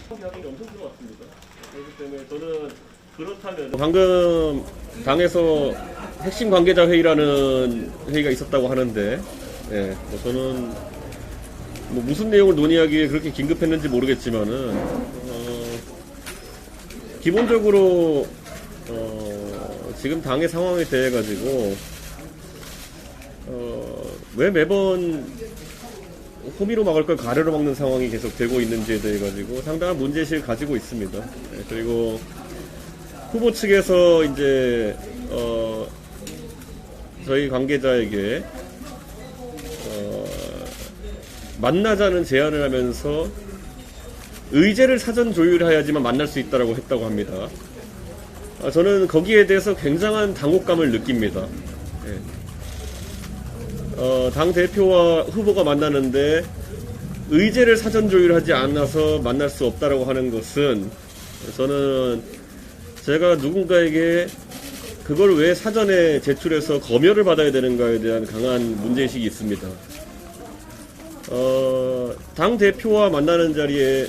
엄청 들어왔습니다. 그렇기 때문에 저는 그렇다면 방금 당에서 핵심 관계자 회의라는 회의가 있었다고 하는데, 예, 뭐 저는 뭐 무슨 내용을 논의하기에 그렇게 긴급했는지 모르겠지만은 기본적으로 지금 당의 상황에 대해 가지고 왜 매번 호미로 막을 걸 가래로 막는 상황이 계속 되고 있는지에 대해 가지고 상당한 문제의식을 가지고 있습니다. 네, 그리고 후보 측에서 이제 저희 관계자에게 만나자는 제안을 하면서 의제를 사전 조율해야지만 만날 수 있다고 했다고 합니다. 저는 거기에 대해서 굉장한 당혹감을 느낍니다. 네. 당 대표와 후보가 만나는데 의제를 사전 조율하지 않아서 만날 수 없다라고 하는 것은 저는 제가 누군가에게 그걸 왜 사전에 제출해서 검열을 받아야 되는가에 대한 강한 문제의식이 있습니다. 당 대표와 만나는 자리에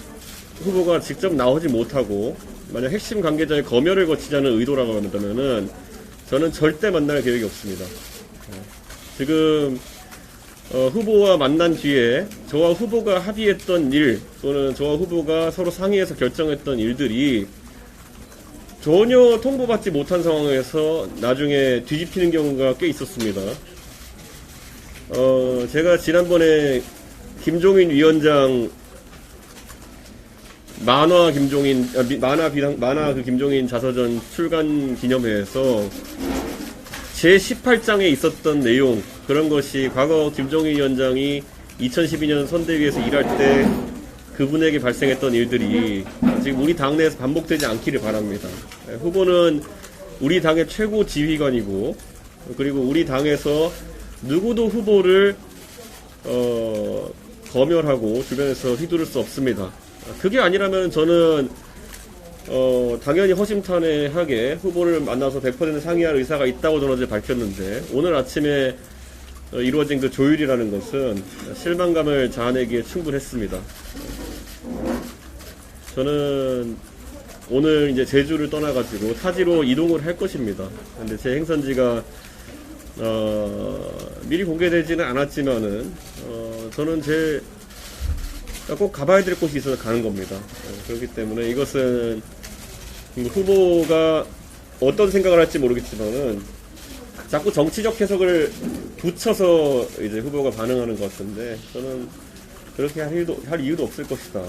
후보가 직접 나오지 못하고 만약 핵심 관계자의 검열을 거치자는 의도라고 한다면은 저는 절대 만날 계획이 없습니다. 지금 후보와 만난 뒤에 저와 후보가 합의했던 일 또는 저와 후보가 서로 상의해서 결정했던 일들이 전혀 통보받지 못한 상황에서 나중에 뒤집히는 경우가 꽤 있었습니다. 제가 지난번에 김종인 위원장 만화 그 김종인 자서전 출간 기념회에서 제18장에 있었던 내용, 그런 것이 과거 김종인 위원장이 2012년 선대위에서 일할 때 그분에게 발생했던 일들이 지금 우리 당내에서 반복되지 않기를 바랍니다. 후보는 우리 당의 최고 지휘관이고, 그리고 우리 당에서 누구도 후보를 검열하고 주변에서 휘두를 수 없습니다. 그게 아니라면 저는 당연히 허심탄회하게 후보를 만나서 100% 상의할 의사가 있다고 저는 어제 밝혔는데, 오늘 아침에 이루어진 그 조율이라는 것은 실망감을 자아내기에 충분했습니다. 저는 오늘 이제 제주를 떠나가지고 타지로 이동을 할 것입니다. 근데 제 행선지가 미리 공개되지는 않았지만은 저는 꼭 가봐야 될 곳이 있어서 가는 겁니다. 그렇기 때문에 이것은 후보가 어떤 생각을 할지 모르겠지만은 자꾸 정치적 해석을 붙여서 이제 후보가 반응하는 것 같은데, 저는 그렇게 할 이유도 없을 것이다.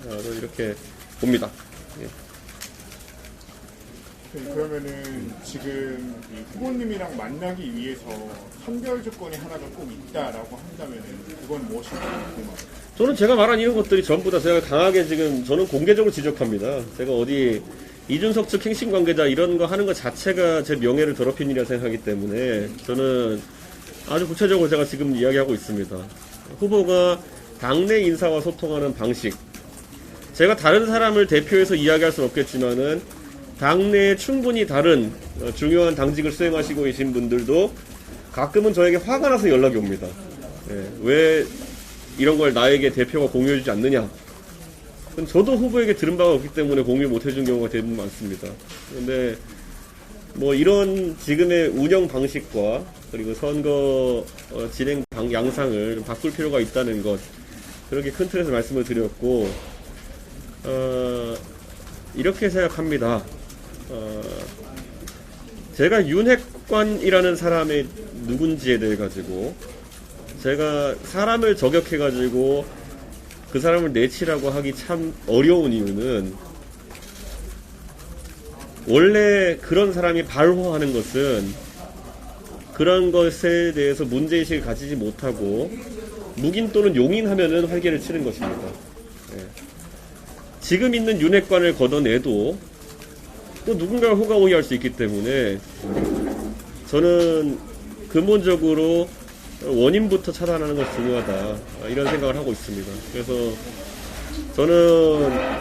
저는 이렇게 봅니다. 예. 그러면은 지금 이 후보님이랑 만나기 위해서 선별 조건이 하나가 꼭 있다라고 한다면은 그건 무엇인지 궁금합니다. 저는 제가 말한 이런 것들이 전부 다 제가 강하게 지금 저는 공개적으로 지적합니다. 제가 어디 이준석 측 핵심 관계자 이런 거 하는 것 자체가 제 명예를 더럽힌 일이라 생각하기 때문에 저는 아주 구체적으로 제가 지금 이야기하고 있습니다. 후보가 당내 인사와 소통하는 방식, 제가 다른 사람을 대표해서 이야기할 수는 없겠지만은 당내에 충분히 다른 중요한 당직을 수행하시고 계신 분들도 가끔은 저에게 화가 나서 연락이 옵니다. 왜 이런 걸 나에게 대표가 공유해주지 않느냐. 저도 후보에게 들은 바가 없기 때문에 공유 못해준 경우가 대부분 많습니다. 그런데 뭐 이런 지금의 운영 방식과 그리고 선거 진행 양상을 바꿀 필요가 있다는 것, 그렇게 큰 틀에서 말씀을 드렸고, 이렇게 생각합니다. 제가 윤핵관이라는 사람이 누군지에 대해 가지고 제가 사람을 저격해 가지고 그 사람을 내치라고 하기 참 어려운 이유는, 원래 그런 사람이 발호하는 것은 그런 것에 대해서 문제의식을 가지지 못하고 묵인 또는 용인하면은 활개를 치는 것입니다. 지금 있는 윤핵관을 걷어내도 또 누군가가 호가호위할 수 있기 때문에 저는 근본적으로 원인부터 차단하는 것이 중요하다, 이런 생각을 하고 있습니다. 그래서 저는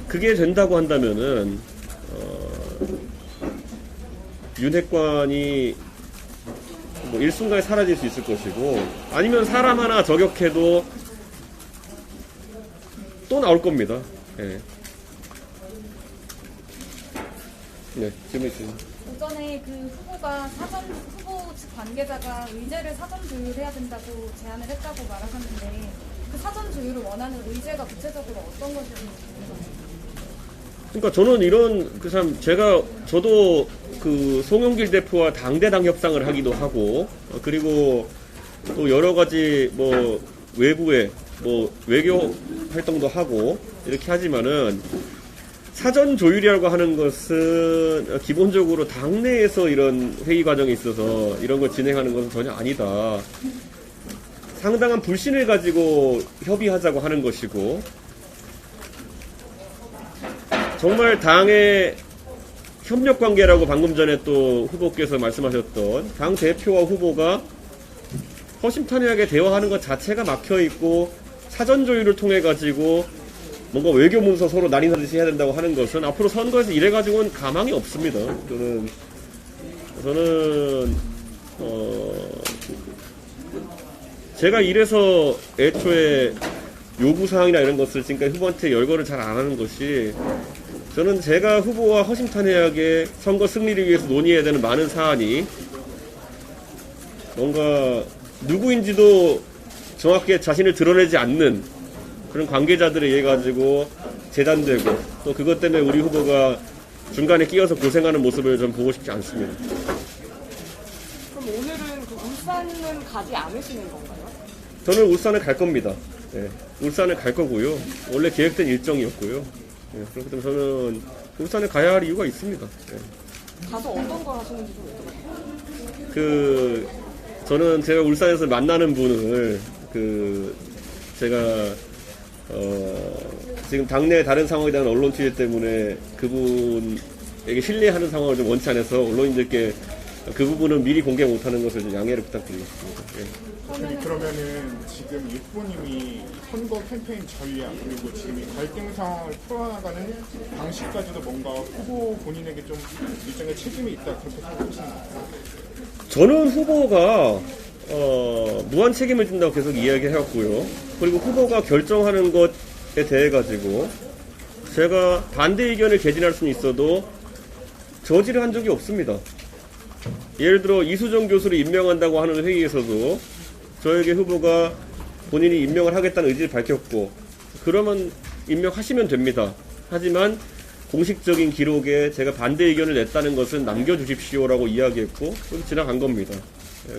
그게 된다고 한다면은 윤핵관이 뭐 일순간에 사라질 수 있을 것이고, 아니면 사람 하나 저격해도 또 나올 겁니다. 예. 네, 질문 있습니다. 오전에 그 후보가 후보 측 관계자가 의제를 사전 조율해야 된다고 제안을 했다고 말하셨는데 그 사전 조율을 원하는 의제가 구체적으로 어떤 것인지 궁금합니다. 그러니까 저는 이런 저도 그 송영길 대표와 당대당 협상을 하기도 하고 그리고 또 여러 가지 뭐 외부에 뭐 외교 활동도 하고 이렇게 하지만은 사전 조율이라고 하는 것은 기본적으로 당내에서 이런 회의 과정에 있어서 이런 걸 진행하는 것은 전혀 아니다. 상당한 불신을 가지고 협의하자고 하는 것이고 정말 당의 협력 관계라고 방금 전에 또 후보께서 말씀하셨던 당 대표와 후보가 허심탄회하게 대화하는 것 자체가 막혀 있고 사전 조율을 통해 가지고 뭔가 외교 문서 서로 난인하듯이 해야 된다고 하는 것은 앞으로 선거에서 이래 가지고는 가망이 없습니다. 저는 제가 이래서 애초에 요구사항이나 이런 것을 지금까지 후보한테 열거를 잘 안 하는 것이 저는 제가 후보와 허심탄회하게 선거 승리를 위해서 논의해야 되는 많은 사안이 뭔가 누구인지도 정확하게 자신을 드러내지 않는 그런 관계자들에 의해 가지고 재단되고 또 그것 때문에 우리 후보가 중간에 끼어서 고생하는 모습을 좀 보고 싶지 않습니다. 그럼 오늘은 그 울산은 가지 않으시는 건가요? 저는 울산을 갈 겁니다. 예, 울산을 갈 거고요. 원래 계획된 일정이었고요. 예, 그렇기 때문에 저는 울산에 가야 할 이유가 있습니다. 예. 가서 어떤 걸 하시는지 좀 여쭤볼게요. 저는 제가 울산에서 만나는 분을 제가 지금 당내 다른 상황에 대한 언론 취재 때문에 그분에게 신뢰하는 상황을 좀 원치 않아서 언론인들께 그 부분은 미리 공개 못하는 것을 좀 양해를 부탁드리겠습니다. 예. 그러면은 지금 유 후보님이 선거 캠페인 전략 그리고 지금 이 갈등 상황을 풀어나가는 방식까지도 뭔가 후보 본인에게 좀 일정의 책임이 있다 그렇게 생각하시는 건가요? 저는 후보가 무한 책임을 진다고 계속 이야기해왔고요. 그리고 후보가 결정하는 것에 대해 가지고 제가 반대 의견을 개진할 수는 있어도 저지를 한 적이 없습니다. 예를 들어 이수정 교수를 임명한다고 하는 회의에서도 저에게 후보가 본인이 임명을 하겠다는 의지를 밝혔고 그러면 임명하시면 됩니다. 하지만 공식적인 기록에 제가 반대 의견을 냈다는 것은 남겨주십시오라고 이야기했고 그렇게 지나간 겁니다.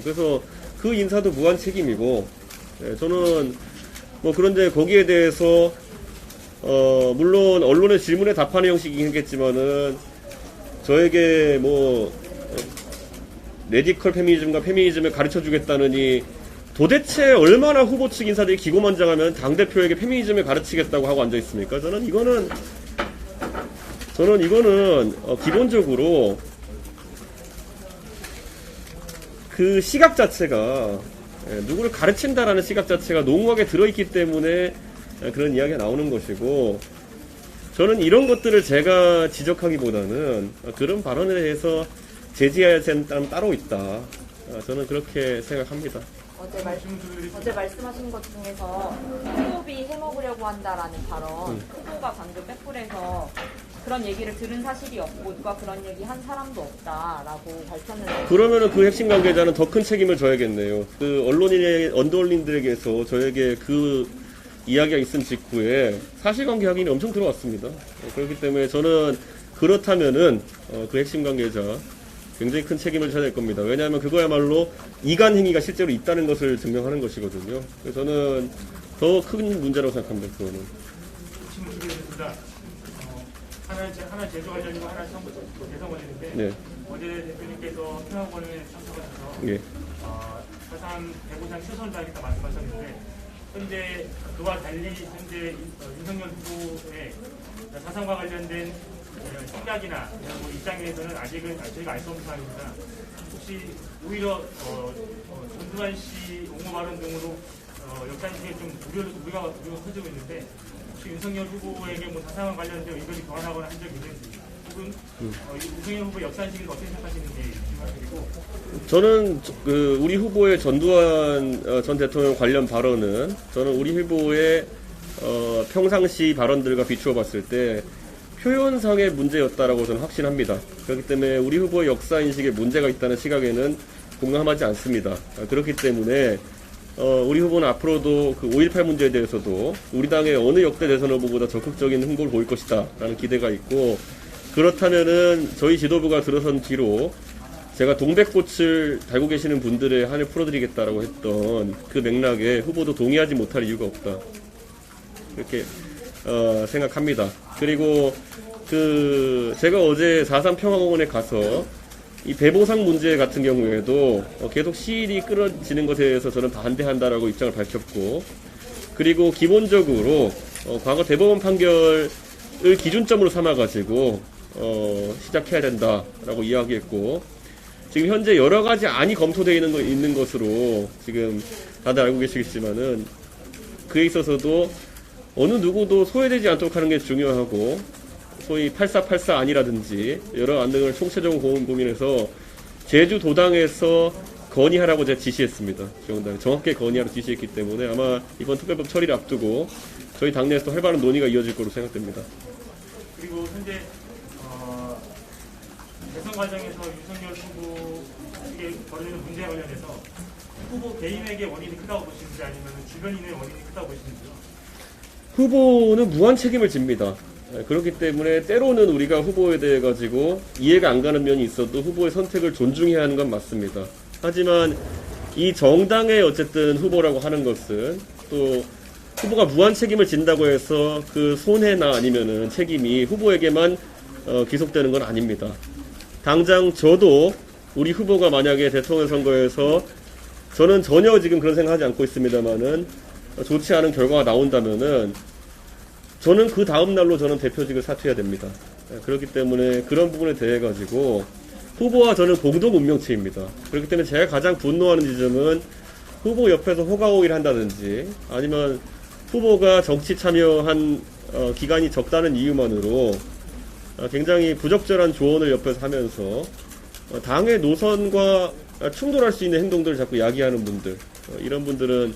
그래서 그 인사도 무한 책임이고 저는 뭐 그런데 거기에 대해서 물론 언론의 질문에 답하는 형식이겠지만은 저에게 뭐 레디컬 페미니즘과 페미니즘을 가르쳐주겠다느니 도대체 얼마나 후보 측 인사들이 기고만장하면 당대표에게 페미니즘을 가르치겠다고 하고 앉아있습니까? 저는 이거는 기본적으로 그 시각 자체가 누구를 가르친다라는 시각 자체가 농후하게 들어있기 때문에 그런 이야기가 나오는 것이고 저는 이런 것들을 제가 지적하기보다는 그런 발언에 대해서 제지해야 되는 사람 따로 있다. 저는 그렇게 생각합니다. 어제 말씀하신 것 중에서 후보비 해먹으려고 한다라는 발언 후보가 방금 백불에서 그런 얘기를 들은 사실이 없고 누가 그런 얘기 한 사람도 없다라고 밝혔는데 그러면은 그 핵심 관계자는 더 큰 책임을 져야겠네요. 그 언론인들에게서 저에게 그 이야기가 있은 직후에 사실관계 확인이 엄청 들어왔습니다. 그렇기 때문에 저는 그렇다면은 그 핵심 관계자 굉장히 큰 책임을 져야 될 겁니다. 왜냐하면 그거야말로 이간 행위가 실제로 있다는 것을 증명하는 것이거든요. 그래서 저는 더 큰 문제라고 생각합니다. 그거는. 질문드리겠습니다. 하나 제조 관련이고 하나 대선 관련인데 네. 어제 대표님께서 평화원에 참석하셔서 예. 사상 대구상 최선을 다하겠다 말씀하셨는데 현재 그와 달리 현재 윤석열 후보의 사상과 관련된 생각이나 뭐 입장에서는 아직은 저희가 알 수 없는 상황입니다. 혹시 오히려 전두환 씨 옹호 발언 등으로 역사적에 좀 우려가 커지고 있는데 혹시 윤석열 후보에게 뭐 사상과 관련된 의견이 변하거나 한 적이 있는지 혹은 윤석열 후보 역사식을 어떻게 생각하시는지 말씀드리고 저는 우리 후보의 전두환 전 대통령 관련 발언은 저는 우리 후보의 평상시 발언들과 비추어 봤을 때 표현상의 문제였다라고 저는 확신합니다. 그렇기 때문에 우리 후보의 역사인식에 문제가 있다는 시각에는 공감하지 않습니다. 그렇기 때문에 우리 후보는 앞으로도 그 5.18 문제에 대해서도 우리 당의 어느 역대 대선 후보보다 적극적인 행보를 보일 것이다 라는 기대가 있고, 그렇다면은 저희 지도부가 들어선 뒤로 제가 동백꽃을 달고 계시는 분들의 한을 풀어드리겠다라고 했던 그 맥락에 후보도 동의하지 못할 이유가 없다, 이렇게 생각합니다. 그리고 제가 어제 4.3 평화공원에 가서 이 배보상 문제 같은 경우에도 계속 시일이 끌어지는 것에 대해서 저는 반대한다라고 입장을 밝혔고, 그리고 기본적으로 과거 대법원 판결을 기준점으로 삼아가지고 시작해야 된다라고 이야기했고, 지금 현재 여러 가지 안이 검토되어 있는 것으로 지금 다들 알고 계시겠지만은, 그에 있어서도 어느 누구도 소외되지 않도록 하는 게 중요하고, 소위 8484 안이라든지 여러 안 등을 총체적으로 고민해서 제주도당에서 건의하라고 제가 지시했습니다. 정확하게 건의하라고 지시했기 때문에 아마 이번 특별법 처리를 앞두고 저희 당내에서 활발한 논의가 이어질 것으로 생각됩니다. 그리고 현재 대선 과정에서 윤석열 후보에게 벌어지는 문제와 관련해서 후보 개인에게 원인이 크다고 보시는지 아니면 주변인의 원인이 크다고 보시는지요? 후보는 무한 책임을 집니다. 그렇기 때문에 때로는 우리가 후보에 대해 가지고 이해가 안 가는 면이 있어도 후보의 선택을 존중해야 하는 건 맞습니다. 하지만 이 정당의 어쨌든 후보라고 하는 것은 또 후보가 무한 책임을 진다고 해서 그 손해나 아니면은 책임이 후보에게만 귀속되는 건 아닙니다. 당장 저도 우리 후보가 만약에 대통령 선거에서, 저는 전혀 지금 그런 생각하지 않고 있습니다만은 좋지 않은 결과가 나온다면은 저는 그 다음 날로 저는 대표직을 사퇴해야 됩니다. 그렇기 때문에 그런 부분에 대해 가지고 후보와 저는 공동 운명체입니다. 그렇기 때문에 제가 가장 분노하는 지점은 후보 옆에서 호가호위를 한다든지, 아니면 후보가 정치 참여한 기간이 적다는 이유만으로 굉장히 부적절한 조언을 옆에서 하면서 당의 노선과 충돌할 수 있는 행동들을 자꾸 야기하는 분들, 이런 분들은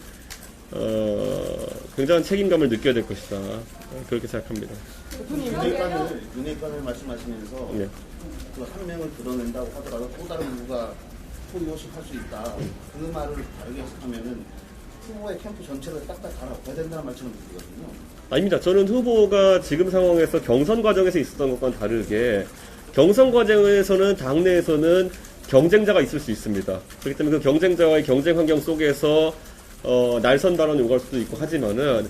굉장한 책임감을 느껴야 될 것이다, 그렇게 생각합니다. 윤핵관을 말씀하시면서 네. 그 한 명을 드러낸다고 하더라도 또 다른 누가 포위호식할 수 있다, 그 말을 다르게 해석하면은 후보의 캠프 전체를 딱딱 갈아엎어야 된다는 말씀을 드리거든요. 아닙니다. 저는 후보가 지금 상황에서 경선 과정에서 있었던 것과는 다르게, 경선 과정에서는 당내에서는 경쟁자가 있을 수 있습니다. 그렇기 때문에 그 경쟁자와의 경쟁 환경 속에서 날선 발언이 오갈 수도 있고 하지만은,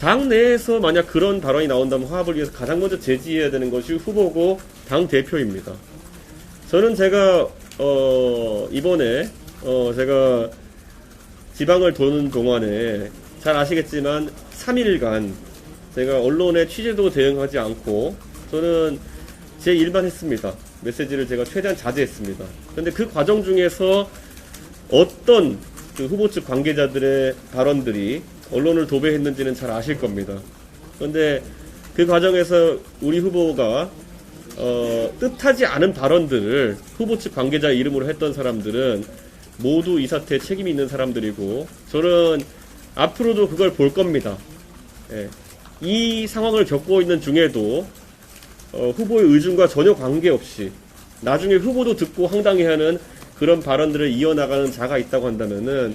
당 내에서 만약 그런 발언이 나온다면 화합을 위해서 가장 먼저 제지해야 되는 것이 후보고 당 대표입니다. 저는 제가 이번에 제가 지방을 도는 동안에 잘 아시겠지만 3일간 제가 언론의 취재도 대응하지 않고 저는 제 일만 했습니다. 메시지를 제가 최대한 자제했습니다. 그런데 그 과정 중에서 어떤 그 후보 측 관계자들의 발언들이 언론을 도배했는지는 잘 아실 겁니다. 그런데 그 과정에서 우리 후보가 뜻하지 않은 발언들을 후보 측 관계자 이름으로 했던 사람들은 모두 이 사태에 책임이 있는 사람들이고, 저는 앞으로도 그걸 볼 겁니다. 예. 이 상황을 겪고 있는 중에도 후보의 의중과 전혀 관계없이 나중에 후보도 듣고 황당해하는 그런 발언들을 이어나가는 자가 있다고 한다면은,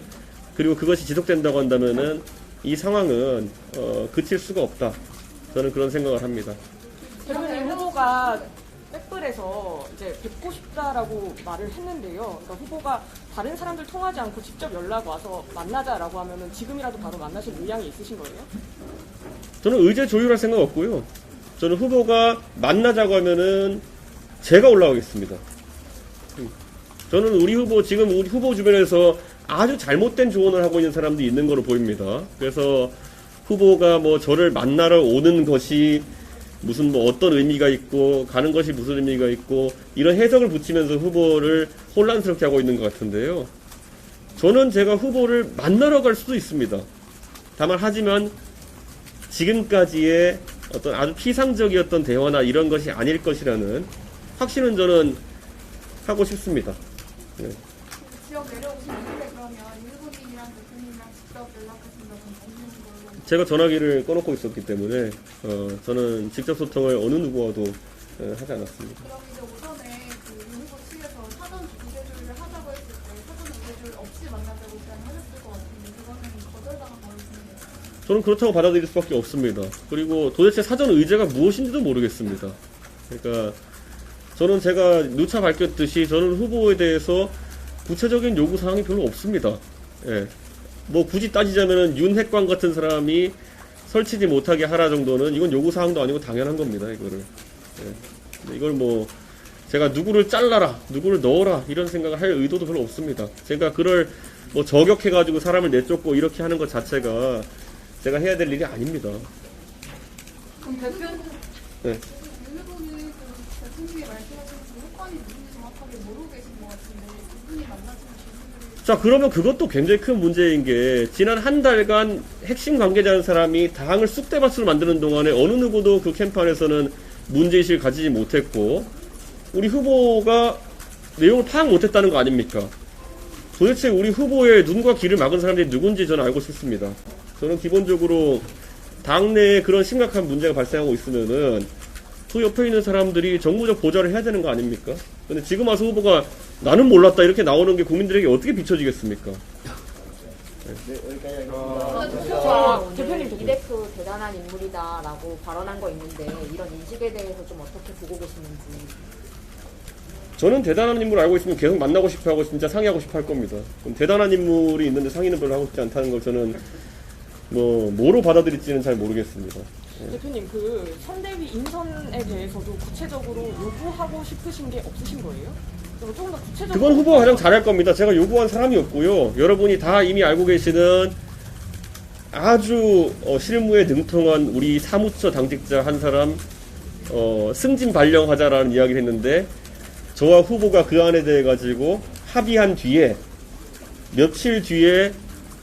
그리고 그것이 지속된다고 한다면은 이 상황은 그칠 수가 없다, 저는 그런 생각을 합니다. 대통령 후보가 백불에서 이제 뵙고 싶다라고 말을 했는데요. 그러니까 후보가 다른 사람들 통하지 않고 직접 연락 와서 만나자라고 하면은 지금이라도 바로 만나실 의향이 있으신 거예요? 저는 의제 조율할 생각 없고요. 저는 후보가 만나자고 하면은 제가 올라가겠습니다. 저는 우리 후보, 지금 우리 후보 주변에서 아주 잘못된 조언을 하고 있는 사람도 있는 거로 보입니다. 그래서 후보가 뭐 저를 만나러 오는 것이 무슨 뭐 어떤 의미가 있고 가는 것이 무슨 의미가 있고 이런 해석을 붙이면서 후보를 혼란스럽게 하고 있는 것 같은데요. 저는 제가 후보를 만나러 갈 수도 있습니다. 다만 하지만 지금까지의 어떤 아주 피상적이었던 대화나 이런 것이 아닐 것이라는 확신은 저는 하고 싶습니다. 네. 지역 내려오신 분들 그러면 일본인이랑 대표님이랑 직접 연락하신다고 제가 전화기를 꺼놓고 있었기 때문에 저는 직접 소통을 어느 누구와도 하지 않았습니다. 그럼 이제 오전에 그 후보 측에서 사전 의제주의를 하자고 했을 때 사전 의제주의 없이 만나자고 제안하셨을 것 같은데 그거는 거절당한 거였습니다. 저는 그렇다고 받아들일 수밖에 없습니다. 그리고 도대체 사전 의제가 무엇인지도 모르겠습니다. 그러니까 저는 제가 누차 밝혔듯이 저는 후보에 대해서 구체적인 요구 사항이 별로 없습니다. 예. 뭐 굳이 따지자면은 윤핵관 같은 사람이 설치지 못하게 하라 정도는 이건 요구 사항도 아니고 당연한 겁니다. 이거를. 예. 이걸 뭐 제가 누구를 잘라라, 누구를 넣어라 이런 생각을 할 의도도 별로 없습니다. 제가 그걸 뭐 저격해가지고 사람을 내쫓고 이렇게 하는 것 자체가 제가 해야 될 일이 아닙니다. 그럼 대표는 네. 윤 후보는 그 대통령이 말씀하신 그 효과이 누군지 정확하게 모르고 계신 것 같은데 그분이 만나시는 분들이 자, 그러면 그것도 굉장히 큰 문제인 게 지난 한 달간 핵심 관계자는 사람이 당을 쑥대밭으로 만드는 동안에 어느 누구도 그 캠프 안에서는 문제의식을 가지지 못했고 우리 후보가 내용을 파악 못했다는 거 아닙니까? 도대체 우리 후보의 눈과 귀를 막은 사람들이 누군지 저는 알고 싶습니다. 저는 기본적으로 당내에 그런 심각한 문제가 발생하고 있으면은 그 옆에 있는 사람들이 정부적 보좌를 해야 되는 거 아닙니까? 근데 지금 와서 후보가 나는 몰랐다 이렇게 나오는 게 국민들에게 어떻게 비춰지겠습니까? 네, 여기까지 하겠습니다. 오늘 대표님, 이 대표 대단한 인물이다라고 발언한 거 있는데 이런 인식에 대해서 좀 어떻게 보고 계시는지. 저는 대단한 인물을 알고 있으면 계속 만나고 싶어 하고 진짜 상의하고 싶어 할 겁니다. 그럼 대단한 인물이 있는데 상의는 별로 하고 싶지 않다는 걸 저는 뭐로 받아들일지는 잘 모르겠습니다. 대표님, 그 선대위 인선에 대해서도 구체적으로 요구하고 싶으신 게 없으신 거예요? 그럼 조금 더 구체적으로. 그건 후보가 가장 잘할 겁니다. 제가 요구한 사람이 없고요. 여러분이 다 이미 알고 계시는 아주 실무에 능통한 우리 사무처 당직자 한 사람 승진 발령하자라는 이야기를 했는데 저와 후보가 그 안에 대해 가지고 합의한 뒤에 며칠 뒤에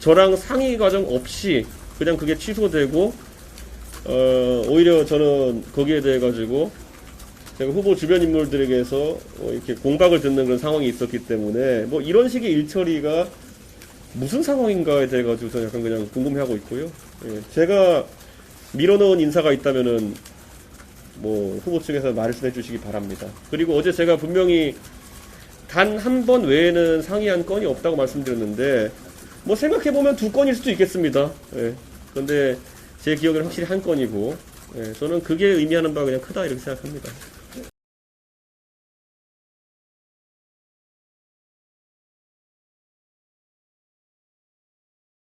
저랑 상의 과정 없이 그냥 그게 취소되고 오히려 저는 거기에 대해 가지고 제가 후보 주변 인물들에게서 이렇게 공박을 듣는 그런 상황이 있었기 때문에 뭐 이런 식의 일처리가 무슨 상황인가에 대해 가지고 저는 약간 그냥 궁금해하고 있고요. 예, 제가 밀어넣은 인사가 있다면은 뭐 후보 측에서 말씀해 주시기 바랍니다. 그리고 어제 제가 분명히 단 한 번 외에는 상의한 건이 없다고 말씀드렸는데 뭐 생각해보면 2건일 수도 있겠습니다. 예. 그런데 제 기억에는 확실히 한 건이고 저는 그게 의미하는 바가 그냥 크다 이렇게 생각합니다.